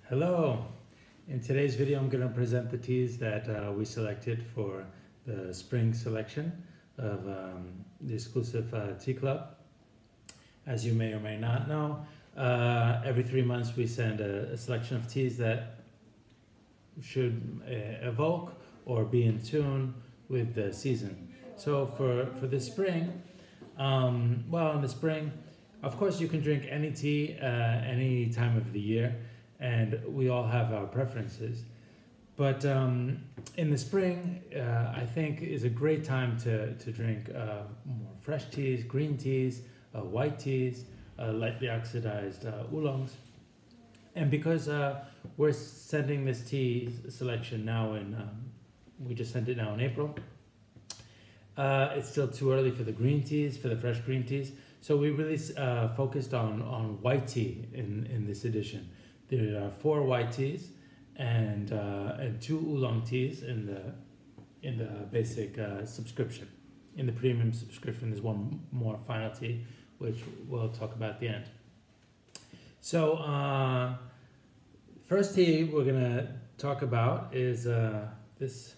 Hello! In today's video I'm going to present the teas that we selected for the spring selection of the exclusive tea club. As you may or may not know, every 3 months we send a selection of teas that should evoke or be in tune with the season. So for the spring, well, in the spring, of course you can drink any tea any time of the year, and we all have our preferences. But in the spring, I think is a great time to drink more fresh teas, green teas, white teas, lightly oxidized oolongs. And because we're sending this tea selection now we just sent it now in April. It's still too early for the green teas, for the fresh green teas. So we really focused on white tea in this edition. There are 4 white teas and 2 oolong teas in the basic subscription. In the premium subscription, there's one more final tea, which we'll talk about at the end. So first tea we're gonna talk about is this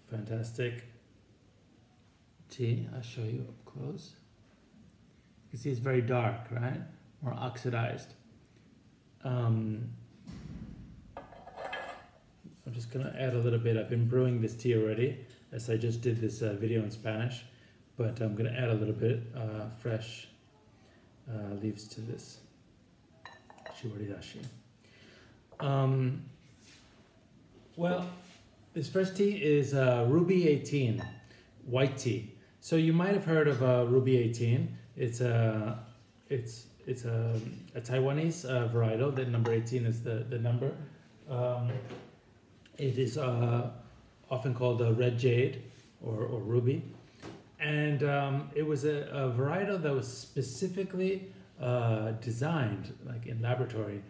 fantastic tea. I'll show you up close. You can see it's very dark, right? More oxidized. I'm just gonna add a little bit. I've been brewing this tea already, as I just did this video in Spanish, but I'm gonna add a little bit fresh leaves to this shiwaridashi. Well, this first tea is Ruby 18 white tea. So you might have heard of Ruby 18. It's a Taiwanese varietal. The number 18 is the number. It is often called a red jade or ruby. And it was a varietal that was specifically designed, like in laboratory,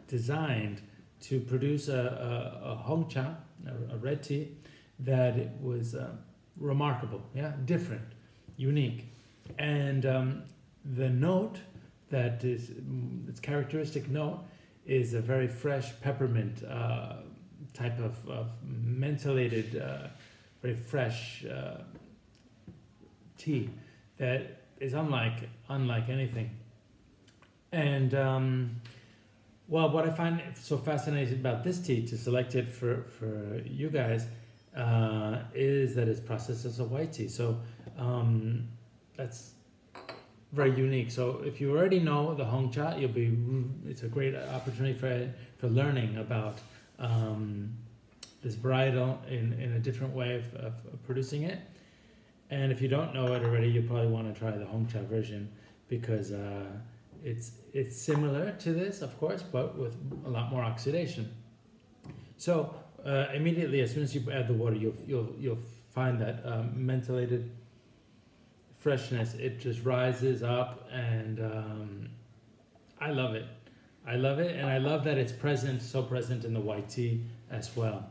designed to produce a hongcha, a red tea, that it was remarkable, yeah, different, unique. And the note that is, its characteristic note, is a very fresh peppermint type of mentholated, very fresh tea that is unlike anything. And well, what I find so fascinating about this tea, to select it for you guys, is that it's processed as a white tea. So that's very unique. So if you already know the hongcha, it's a great opportunity for learning about this varietal in a different way of producing it. And if you don't know it already, you probably want to try the hongcha version, because it's similar to this, of course, but with a lot more oxidation. So immediately, as soon as you add the water, you'll find that mentholated freshness. It just rises up, and I love it. I love it, and I love that it's present, so present in the white tea as well.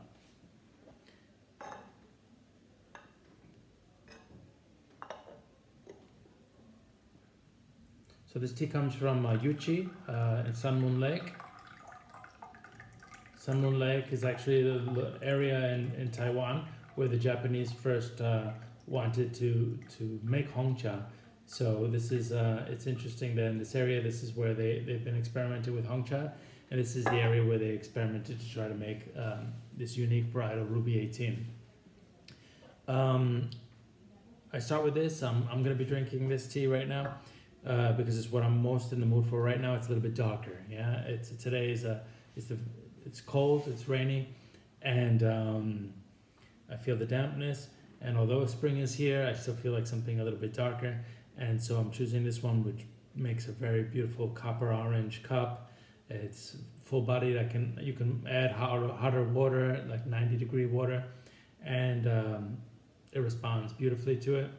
So this tea comes from Yuchi in Sun Moon Lake. Sun Moon Lake is actually the area in Taiwan where the Japanese first wanted to make hongcha. So this is it's interesting that in this area, this is where they've been experimenting with hongcha, and this is the area where they experimented to try to make this unique varietal Ruby 18. I start with this. I'm going to be drinking this tea right now because it's what I'm most in the mood for right now. It's a little bit darker. Yeah, it's cold, it's rainy, and I feel the dampness. And although spring is here, I still feel like something a little bit darker. And so I'm choosing this one, which makes a very beautiful copper orange cup. It's full bodied. You can add hotter water, like 90-degree water, and it responds beautifully to it.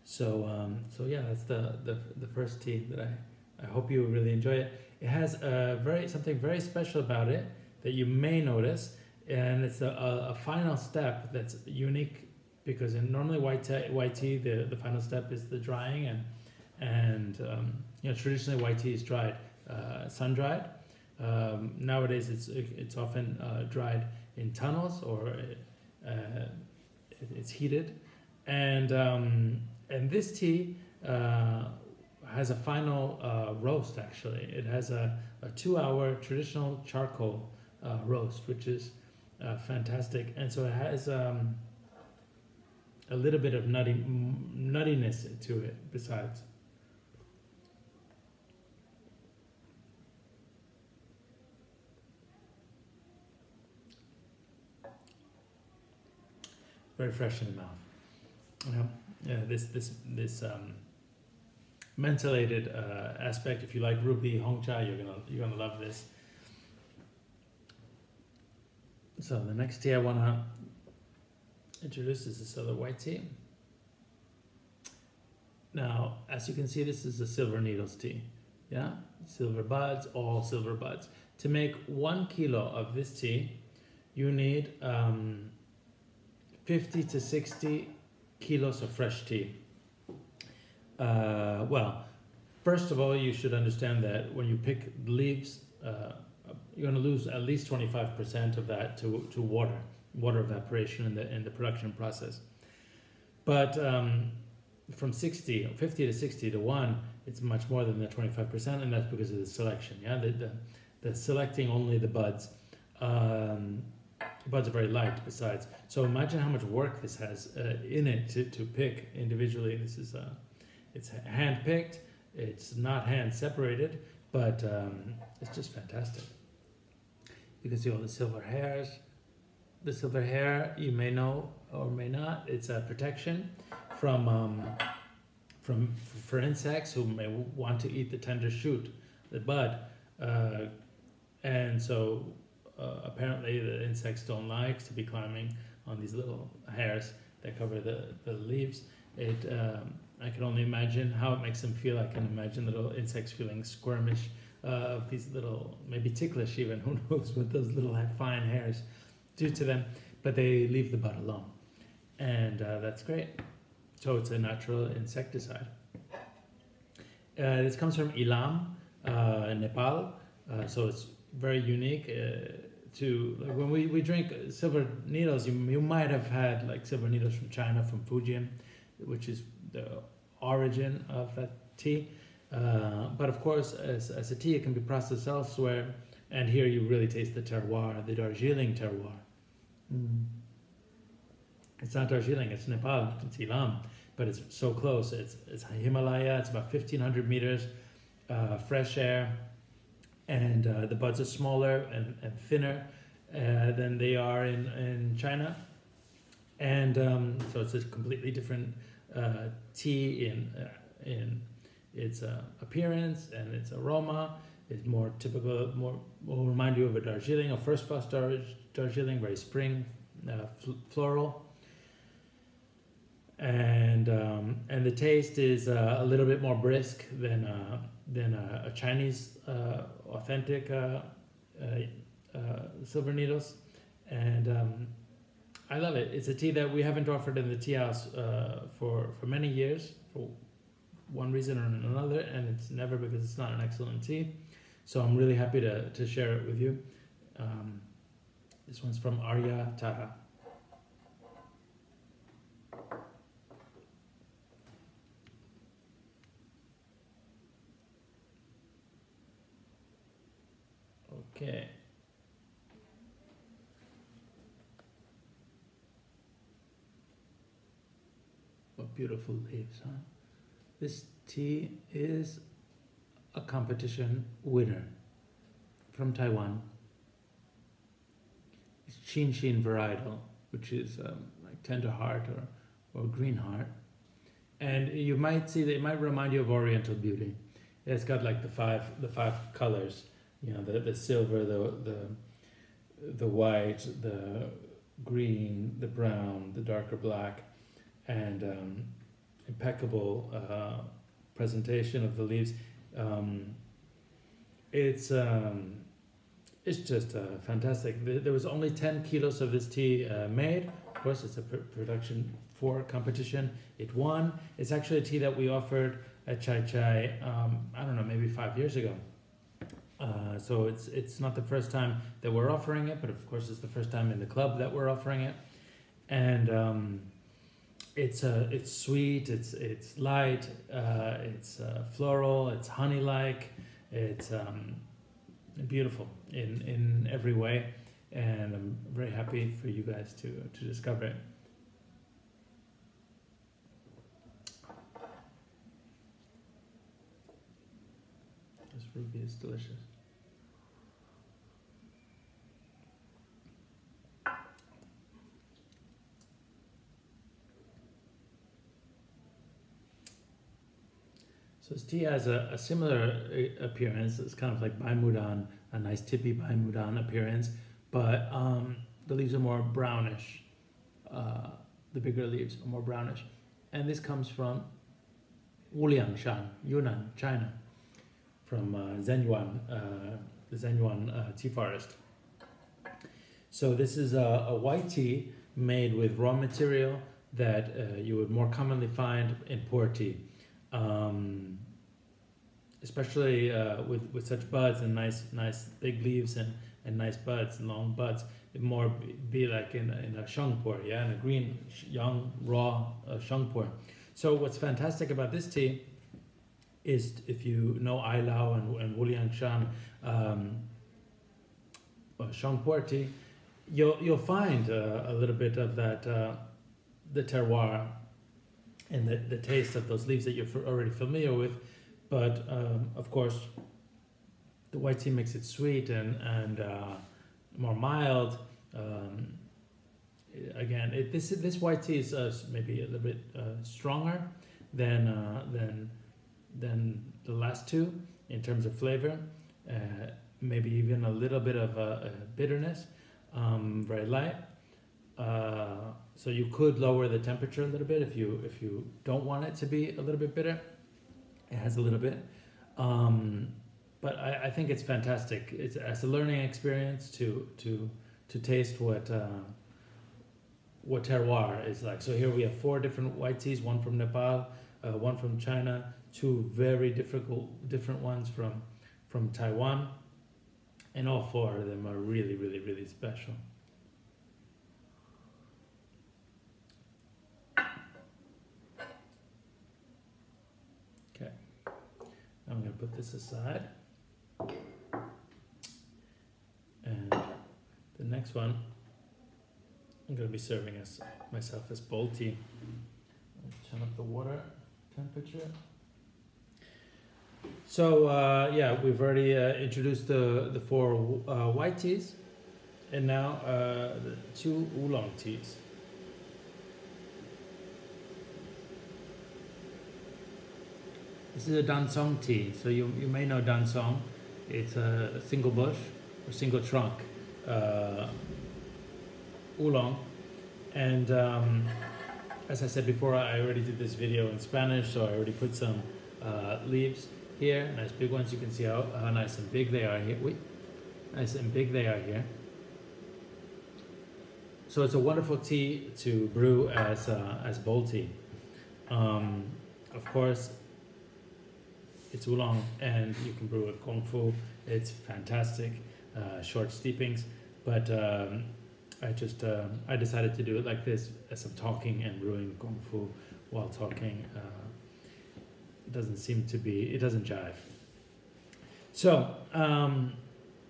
So yeah, that's the first tea that I hope you really enjoy it. It has something very special about it that you may notice. And it's a final step that's unique, because in normally white tea, the final step is the drying, and traditionally white tea is dried. sun-dried. Nowadays it's often dried in tunnels, or it's heated, and this tea has a final roast. Actually, it has a 2-hour traditional charcoal roast, which is fantastic, and so it has a little bit of nuttiness to it besides. Very fresh in the mouth. This mentholated aspect. If you like ruby hongcha, you're gonna love this. So the next tea I want to introduce is this other white tea. Now, as you can see, this is a silver needles tea. Yeah, silver buds, all silver buds. To make 1 kilo of this tea, you need 50 to 60 kilos of fresh tea. Well, first of all, you should understand that when you pick the leaves, you're going to lose at least 25% of that to water evaporation in the production process. But from 50 to 60 to 1, it's much more than the 25%, and that's because of the selection. Yeah, the selecting only the buds. Buds are very light besides. So imagine how much work this has in it to pick individually. This is it's hand picked. It's not hand separated, but it's just fantastic. You can see all the silver hairs. The silver hair, you may know or may not, it's a protection for insects who may want to eat the tender shoot, the bud, and so apparently the insects don't like to be climbing on these little hairs that cover the leaves. I can only imagine how it makes them feel. I can imagine little insects feeling squirmish of these little, maybe ticklish even, who knows what those little fine hairs do to them, but they leave the bud alone, and that's great. So it's a natural insecticide. This comes from Ilam, Nepal, so it's very unique. When we drink silver needles, you might have had like silver needles from China, from Fujian, which is the origin of that tea. But of course, as a tea, it can be processed elsewhere, and here you really taste the terroir, the Darjeeling terroir. It's not Darjeeling, it's Nepal, it's Ilam, but it's so close. It's Himalaya, it's about 1,500 meters, fresh air, and the buds are smaller and thinner than they are in China. And so it's a completely different tea in its appearance and its aroma. It's more typical, will remind you of a Darjeeling, a first flush Darjeeling, very spring, floral. And the taste is a little bit more brisk than a Chinese authentic silver needles, and I love it. It's a tea that we haven't offered in the tea house for many years, for one reason or another, and it's never because it's not an excellent tea. So I'm really happy to share it with you. This one's from Arya Tara. Okay. What beautiful leaves, huh? This tea is a competition winner from Taiwan. It's Chin Chin varietal, which is like tender heart or green heart. And you might see that it might remind you of Oriental Beauty. It's got like the five colors. You know, the silver, the white, the green, the brown, the darker black, and impeccable presentation of the leaves. It's just fantastic. There was only 10 kilos of this tea made. Of course, it's a production for competition. It won. It's actually a tea that we offered at Chai Chai, I don't know, maybe 5 years ago. So it's not the first time that we're offering it, but of course it's the first time in the club that we're offering it. And it's sweet, it's light, it's floral, it's honey-like, it's beautiful in every way, and I'm very happy for you guys to discover it. This ruby is delicious. So this tea has a similar appearance. It's kind of like Bai Mudan, a nice tippy Bai Mudan appearance, but the leaves are more brownish. The bigger leaves are more brownish. And this comes from Wuliangshan, Yunnan, China, from Zhenyuan, the Zhenyuan tea forest. So this is a white tea made with raw material that you would more commonly find in poor tea. Especially with such buds and nice big leaves and nice buds, long buds, it more be like in a shangpur, yeah, in a green young raw shangpur. So what's fantastic about this tea is, if you know Ailao and Wuliangshan shangpur tea, you'll find a little bit of that the terroir and the taste of those leaves that you're already familiar with, but of course the white tea makes it sweet and more mild. Again, this white tea is maybe a little bit stronger than the last two in terms of flavor, maybe even a little bit of bitterness, very light. So you could lower the temperature a little bit if you don't want it to be a little bit bitter. It has a little bit, but I think it's fantastic. It's as a learning experience to taste what terroir is like. So here we have 4 different white teas: one from Nepal, one from China, 2 very different ones from Taiwan, and all 4 of them are really, really, really special. Okay, I'm going to put this aside, and the next one I'm going to be serving myself as bowl tea. I'll turn up the water temperature. So yeah, we've already introduced the 4 white teas, and now the 2 oolong teas. This is a dansong tea. So you may know dansong. It's a single bush or single trunk oolong, and as I said before, I already did this video in Spanish, so I already put some leaves here, nice big ones. You can see how nice and big they are here. Nice and big they are here. So it's a wonderful tea to brew as bowl tea. Of course, it's oolong, and you can brew it gong fu. It's fantastic, short steepings, but I decided to do it like this as I'm talking and brewing gong fu while talking. It doesn't jive. So,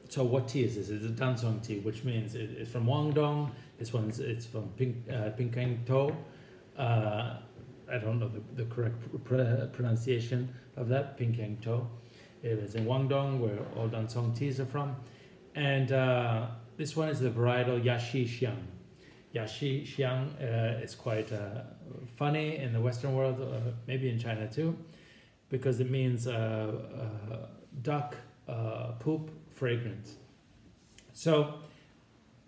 so what tea is this? It's a dansong tea, which means it's from Guangdong. It's from Pinkang To. I don't know the correct pronunciation of that, Pinkang To. It is in Guangdong, where all dansong teas are from. And this one is the varietal Yashi Xiang. Yashi Xiang is quite funny in the Western world, maybe in China too, because it means duck poop fragrance. So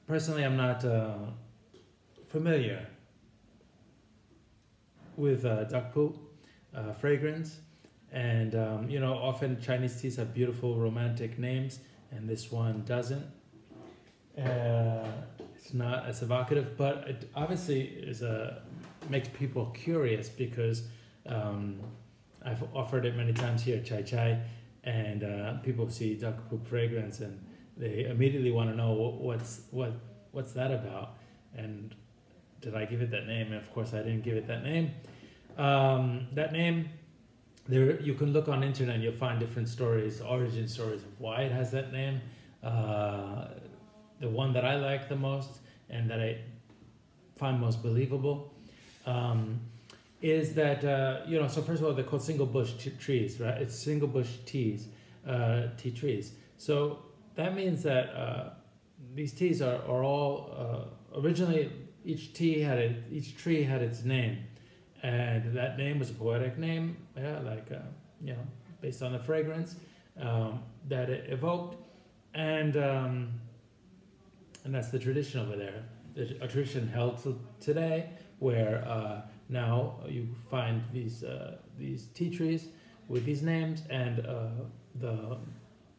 personally, I'm not familiar with duck poop fragrance, and you know, often Chinese teas have beautiful romantic names, and this one doesn't. It's not as evocative, but it obviously makes people curious, because I've offered it many times here at Chai Chai, and people see duck poop fragrance and they immediately want to know what's that about, and did I give it that name? And of course I didn't give it that name. That name, there you can look on internet and you'll find different stories, origin stories of why it has that name. The one that I like the most and that I find most believable is that, so first of all, they're called single bush trees, right? It's single bush teas, tea trees. So that means that these teas are all, originally each tree had its name. And that name was a poetic name, based on the fragrance that it evoked. And that's the tradition over there. A tradition held till today, where now you find these tea trees with these names, and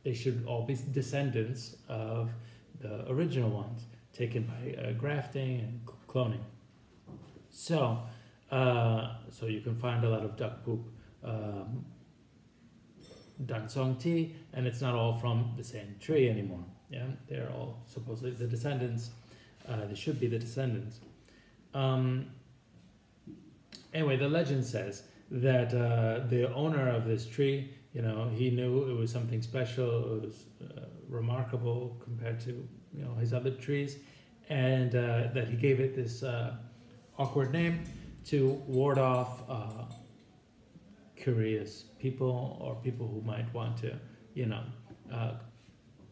they should all be descendants of the original ones, taken by grafting and cloning. So you can find a lot of duck poop dansong tea, and it's not all from the same tree anymore. Yeah, they're all supposedly the descendants. They should be the descendants. Anyway, the legend says that the owner of this tree, he knew it was something special. It was remarkable compared to his other trees, and that he gave it this awkward name to ward off curious people or people who might want to,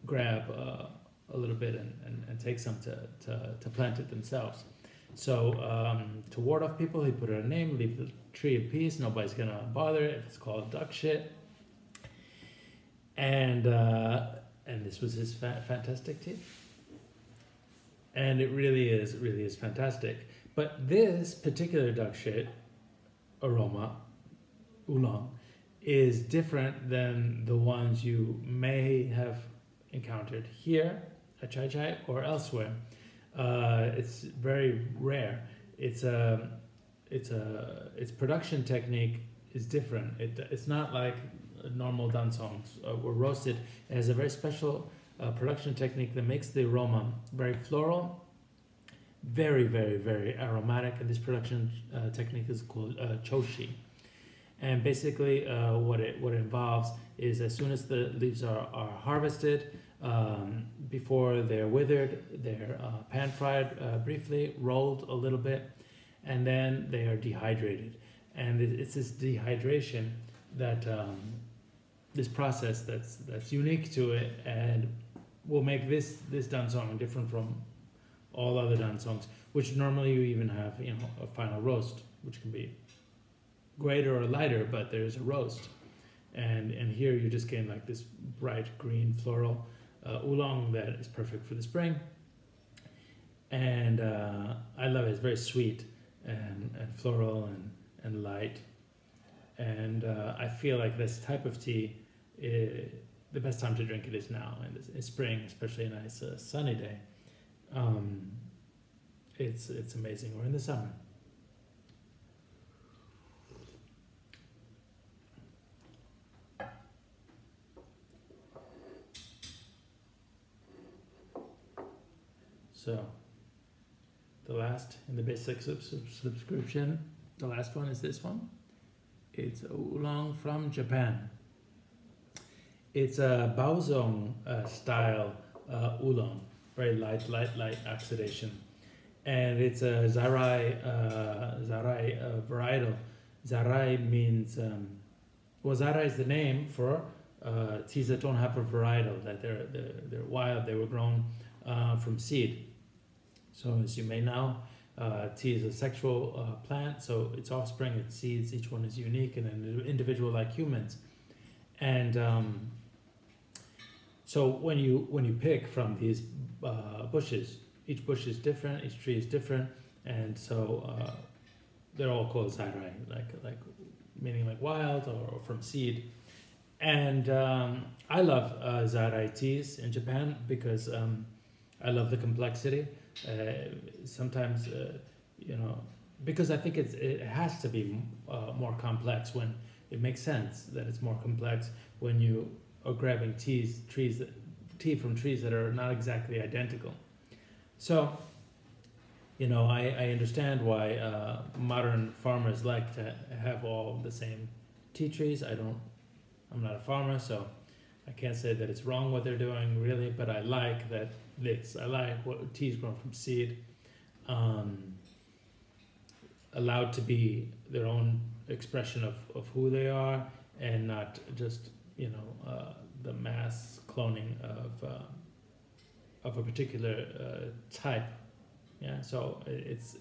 grab a little bit and take some to plant it themselves. So to ward off people, he put it a name, leave the tree in peace. Nobody's gonna bother it if it's called duck shit. And this was his fantastic tea. And it really is fantastic. But this particular duck shit aroma, oolong, is different than the ones you may have encountered here at Chai Chai or elsewhere. It's very rare. Its production technique is different. It's not like normal dansongs or roasted. It has a very special production technique that makes the aroma very floral, very, very, very aromatic, and this production technique is called choshi. And basically what it involves is, as soon as the leaves are harvested, before they're withered, they're pan fried briefly, rolled a little bit, and then they are dehydrated. And it's this dehydration that this process that's unique to it and will make this dansong different from all other dansongs, which normally you even have a final roast, which can be greater or lighter, but there's a roast. And here you just gain like this bright green floral oolong that is perfect for the spring. And I love it. It's very sweet and floral and light. And I feel like this type of tea, the best time to drink it is now in spring, especially a nice sunny day. It's amazing. Or in the summer. So, the last in the basic subscription, the last one is this one. It's oolong from Japan. It's a baozong style oolong, very light oxidation, and it's a zarai varietal. Zarai means zarai is the name for teas that don't have a varietal, that they're wild. They were grown from seed. So as you may know, tea is a sexual plant, so its offspring, its seeds, each one is unique and an individual like humans. And so when you pick from these bushes, each bush is different, each tree is different, and so they're all called zarai, like meaning like wild or from seed. And I love zarai teas in Japan because I love the complexity. Sometimes, because I think it has to be more complex when it makes sense that it's more complex when you or grabbing tea from trees that are not exactly identical. So, you know, I understand why modern farmers like to have all the same tea trees. I'm not a farmer, so I can't say that it's wrong what they're doing really, but I like that I like what teas grown from seed, allowed to be their own expression of who they are, and not just, you know, the mass cloning of a particular type. Yeah, so it's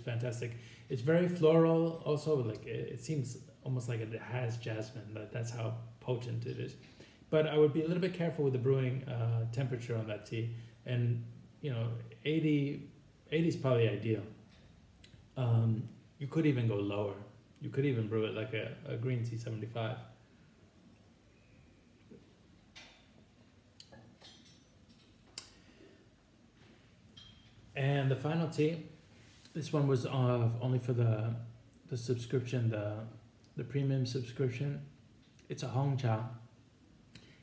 fantastic. It's very floral also. Like it seems almost like it has jasmine. That's how potent it is. But I would be a little bit careful with the brewing temperature on that tea. And you know, 80 is probably ideal. You could even go lower. You could even brew it like a green tea 75. And the final tea, this one was only for the subscription, the premium subscription. It's a Hong Cha.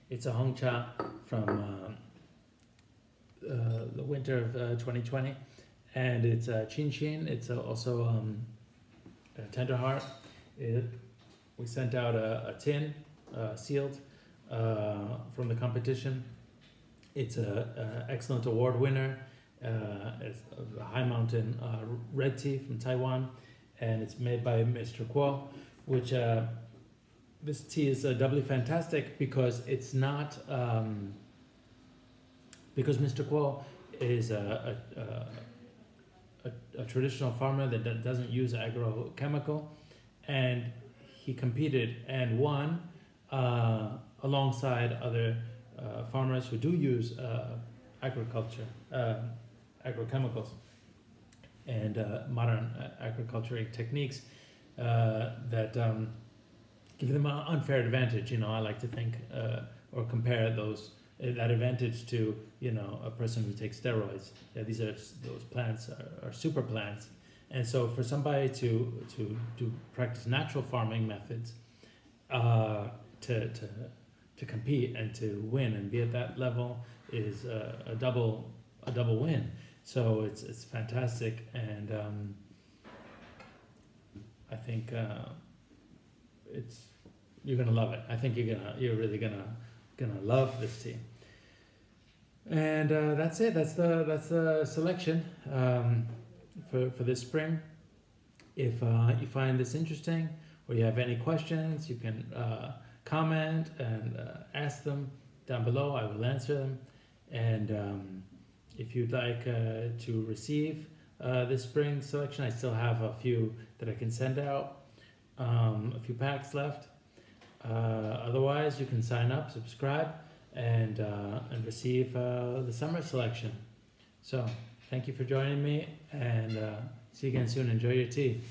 It's a Hong Cha from the winter of 2020, and it's Chin Chin. It's also a Tender Heart. We sent out a tin, sealed, from the competition. It's a excellent award winner. It's a high mountain red tea from Taiwan, and it's made by Mr. Kuo, which this tea is doubly fantastic because it's not because Mr. Kuo is a traditional farmer that doesn't use agrochemical, and he competed and won alongside other farmers who do use agrochemicals and modern agricultural techniques that give them an unfair advantage. You know, I like to think or compare that advantage to, you know, a person who takes steroids. Yeah, those plants are super plants, and so for somebody to practice natural farming methods to compete and to win and be at that level is a double win. So it's fantastic, and I think you're gonna love it. I think you're really gonna love this tea. And that's it. That's the selection for this spring. If you find this interesting or you have any questions, you can comment and ask them down below. I will answer them. And if you'd like to receive this spring selection, I still have a few that I can send out, a few packs left. Otherwise, you can sign up, subscribe, and receive the summer selection. So thank you for joining me, and see you again soon. Enjoy your tea.